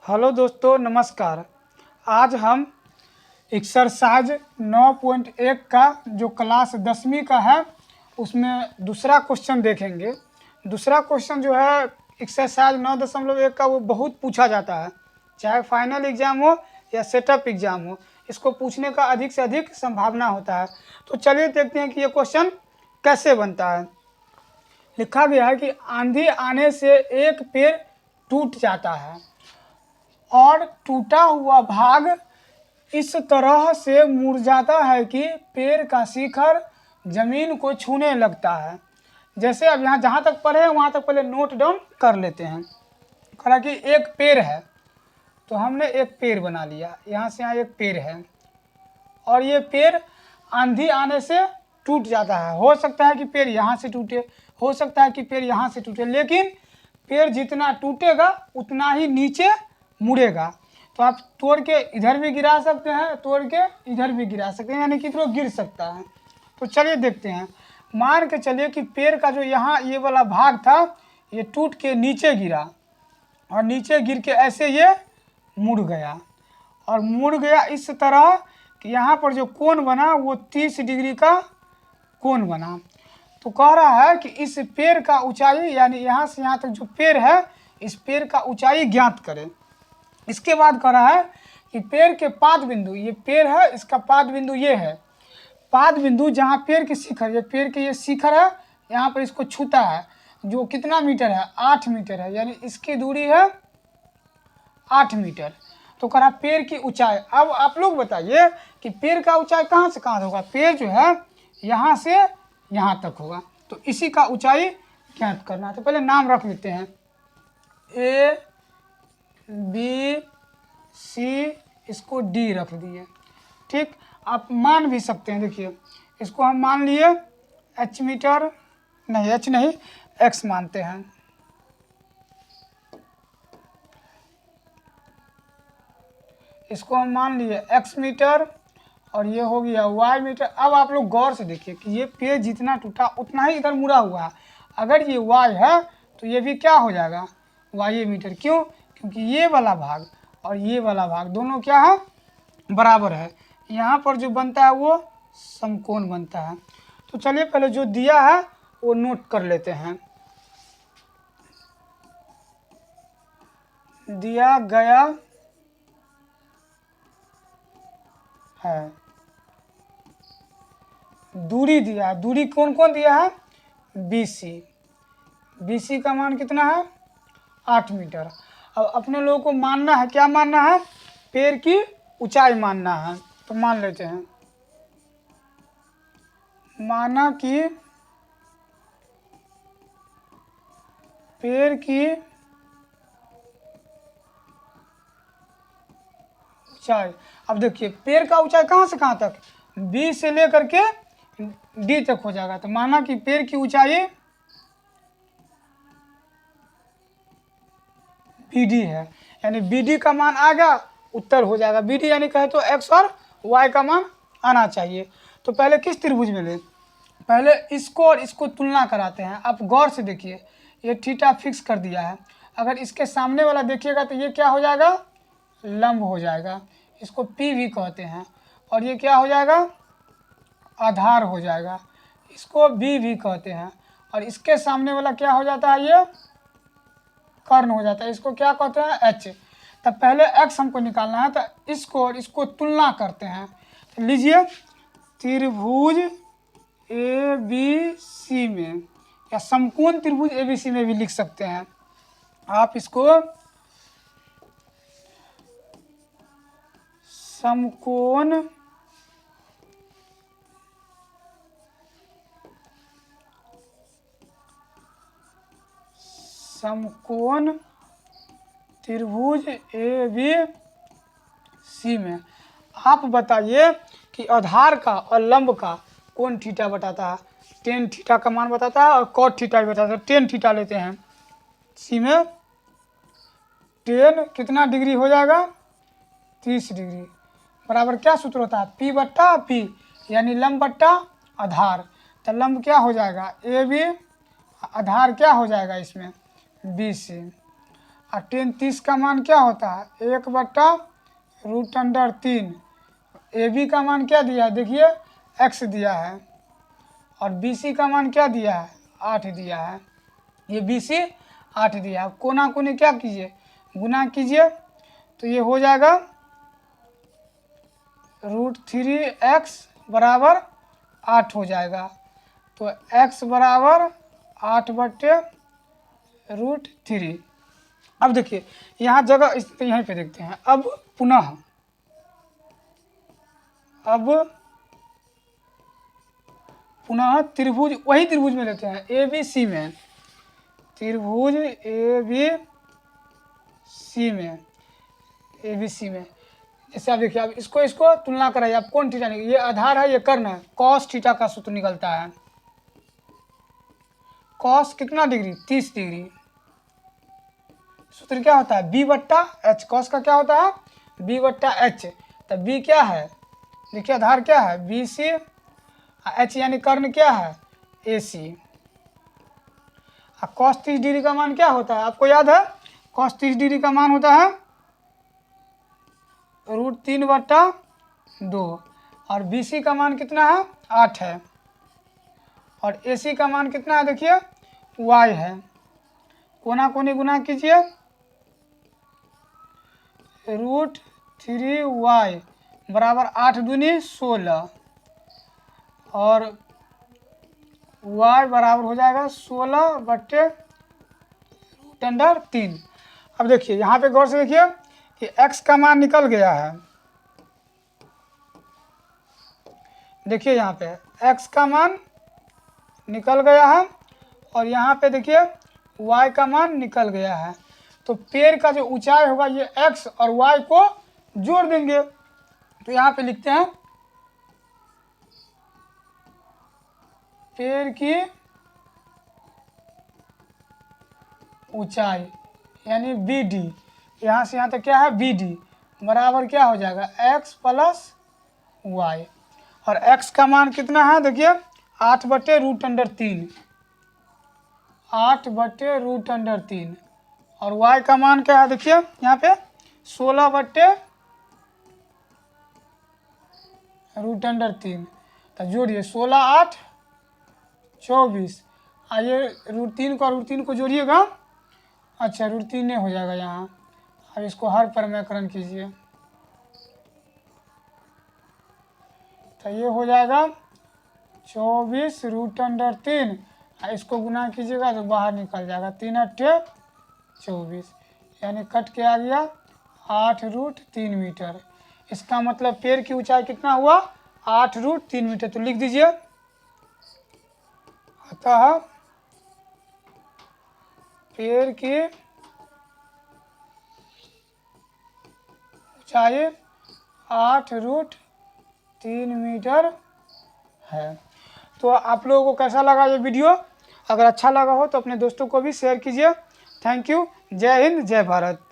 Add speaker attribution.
Speaker 1: Hello दोस्तों, नमस्कार। आज हम एक्सरसाइज 9.1 का जो क्लास 10वीं का है उसमें दूसरा क्वेश्चन देखेंगे। दूसरा क्वेश्चन जो है एक्सरसाइज 9.1 का वो बहुत पूछा जाता है, चाहे फाइनल एग्ज़ाम हो या सेटअप एग्ज़ाम हो, इसको पूछने का अधिक से अधिक संभावना होता है। तो चलिए देखते हैं कि ये क्वेश्चन कैसे बनता है। लिखा गया है कि आंधी आने से एक पेड़ टूट जाता है और टूटा हुआ भाग इस तरह से मुरझाता है कि पेड़ का शिखर जमीन को छूने लगता है। जैसे अब यहाँ जहाँ तक पढ़े हैं वहाँ तक पहले नोट डाउन कर लेते हैं। कहा कि एक पेड़ है, तो हमने एक पेड़ बना लिया, यहाँ से यहाँ एक पेड़ है और ये पेड़ आंधी आने से टूट जाता है। हो सकता है कि पेड़ यहाँ से टूटे, हो सकता है कि पेड़ यहाँ से टूटे, लेकिन पेड़ जितना टूटेगा उतना ही नीचे मुड़ेगा। तो आप तोड़ के इधर भी गिरा सकते हैं, तोड़ के इधर भी गिरा सकते हैं, यानी किधरों गिर सकता है। तो चलिए देखते हैं। मान के चलिए कि पेड़ का जो यहाँ ये वाला भाग था ये टूट के नीचे गिरा और नीचे गिर के ऐसे ये मुड़ गया और मुड़ गया इस तरह कि यहाँ पर जो कोण बना वो 30 डिग्री का कोण बना। तो कह रहा है कि इस पेड़ का ऊंचाई, यानी यहाँ से यहाँ तक जो पेड़ है इस पेड़ का ऊंचाई ज्ञात करें। इसके बाद कह रहा है कि पेड़ के पाद बिंदु, ये पेड़ है इसका पाद बिंदु ये है, पाद बिंदु जहाँ पेड़ के शिखर, ये पेड़ के ये शिखर है, यहाँ पर इसको छूता है, जो कितना मीटर है 8 मीटर है, यानी इसकी दूरी है 8 मीटर। तो कह रहा पेड़ की ऊंचाई। अब आप लोग बताइए कि पेड़ का ऊंचाई कहाँ से कहाँ होगा। पेड़ जो है यहाँ से यहाँ तक होगा, तो इसी का ऊंचाई ज्ञात करना है। तो पहले नाम रख लेते हैं, ए बी सी, इसको डी रख दिए। ठीक, आप मान भी सकते हैं। देखिए इसको हम मान लिए एच मीटर, नहीं एच नहीं एक्स मानते हैं। इसको हम मान लिए एक्स मीटर और ये हो गया वाई मीटर। अब आप लोग गौर से देखिए कि ये पेड़ जितना टूटा उतना ही इधर मुड़ा हुआ है। अगर ये वाई है तो ये भी क्या हो जाएगा वाई मीटर। क्यों? क्योंकि ये वाला भाग और ये वाला भाग दोनों क्या है बराबर है। यहाँ पर जो बनता है वो समकोण बनता है। तो चलिए पहले जो दिया है वो नोट कर लेते हैं। दिया गया है, दूरी दिया, दूरी कौन कौन दिया है BC, BC का मान कितना है 8 मीटर। अब अपने लोगों को मानना है, क्या मानना है, पेड़ की ऊंचाई मानना है। तो मान लेते हैं, माना कि पेड़ की ऊंचाई। अब देखिए पेड़ का ऊंचाई कहाँ से कहाँ तक, B से लेकर के D तक हो जाएगा। तो माना कि पेड़ की ऊंचाई BD है, यानी BD का मान आएगा उत्तर हो जाएगा। BD यानी कहे तो x और y का मान आना चाहिए। तो पहले किस त्रिभुज में ले, पहले इसको और इसको तुलना कराते हैं। आप गौर से देखिए, ये थीटा फिक्स कर दिया है। अगर इसके सामने वाला देखिएगा तो ये क्या हो जाएगा लंब हो जाएगा, इसको P भी कहते हैं। और ये क्या हो जाएगा आधार हो जाएगा, इसको B भी कहते हैं। और इसके सामने वाला क्या हो जाता है ये कर्ण हो जाता है, इसको क्या कहते हैं H। तब पहले x हमको निकालना है, तो इसको और इसको तुलना करते हैं। तो लीजिए त्रिभुज ABC में, या समकोण त्रिभुज ABC में भी लिख सकते हैं आप इसको, समकोण समकोण त्रिभुज ABC में आप बताइए कि आधार का और लंब का कौन थीटा बताता है। टेन थीटा का मान बताता है और कॉट थीटा भी बताता है। टेन थीटा लेते हैं, सी में टेन कितना डिग्री हो जाएगा 30 डिग्री, बराबर क्या सूत्र होता है P बट्टा P, यानी लंब बट्टा आधार। तो लंब क्या हो जाएगा AB, आधार क्या हो जाएगा इसमें BC। और tan 30 का मान क्या होता है 1/√3। AB का मान क्या दिया है देखिए x दिया है, और BC का मान क्या दिया है 8 दिया है, ये BC 8 दिया है। कोना कोने क्या कीजिए गुना कीजिए, तो ये हो जाएगा √3x बराबर 8 हो जाएगा। तो x बराबर 8/√3। अब देखिए यहाँ जगह इस पे यहीं पे देखते हैं। अब पुनः त्रिभुज, वही त्रिभुज में लेते हैं ABC में, त्रिभुज ABC में जैसे आप देखिए, अब इसको तुलना कराइए। आप कौन थीटा निकल, ये आधार है ये कर्ण है, कॉस थीटा का सूत्र निकलता है। कॉस कितना डिग्री 30 डिग्री। सूत्र क्या होता है B/H। कॉस का क्या होता है B/H। तो B क्या है देखिए आधार क्या है BC, H यानी कर्ण क्या है AC। कॉस 30 डिग्री का मान क्या होता है आपको याद है, कॉस 30 डिग्री का मान होता है √3/2, और BC का मान कितना है 8 है, और AC का मान कितना है देखिए y है। कोना कोनी गुना कीजिए, √3y बराबर 8 दूनी 16, और y बराबर हो जाएगा 16/√3। अब देखिए यहाँ पे गौर से देखिए कि x का मान निकल गया है। देखिए यहाँ पे x का मान निकल गया है, और यहाँ पे देखिए y का मान निकल गया है। तो पेड़ का जो ऊंचाई होगा ये x और y को जोड़ देंगे। तो यहाँ पे लिखते हैं पेड़ की ऊंचाई यानी BD, यहाँ से यहाँ तक क्या है BD बराबर क्या हो जाएगा x + y, और x का मान कितना है देखिए 8/√3, 8/√3, और y का मान क्या है देखिए यहाँ पे 16/√3। तो जोड़िए 16 8 24, आइए √3 को √3 को जोड़िएगा, अच्छा √3 हो जाएगा यहाँ। अब इसको हर परमेकरण कीजिए, तो ये हो जाएगा 24√3, इसको गुना कीजिएगा तो बाहर निकल जाएगा 3 8 24, यानी कट के आ गया 8√3 मीटर। इसका मतलब पेड़ की ऊंचाई कितना हुआ 8√3 मीटर। तो लिख दीजिए अतः पेड़ की ऊंचाई 8√3 मीटर है। तो आप लोगों को कैसा लगा ये वीडियो, अगर अच्छा लगा हो तो अपने दोस्तों को भी शेयर कीजिए। Thank you. जय हिंद जय भारत।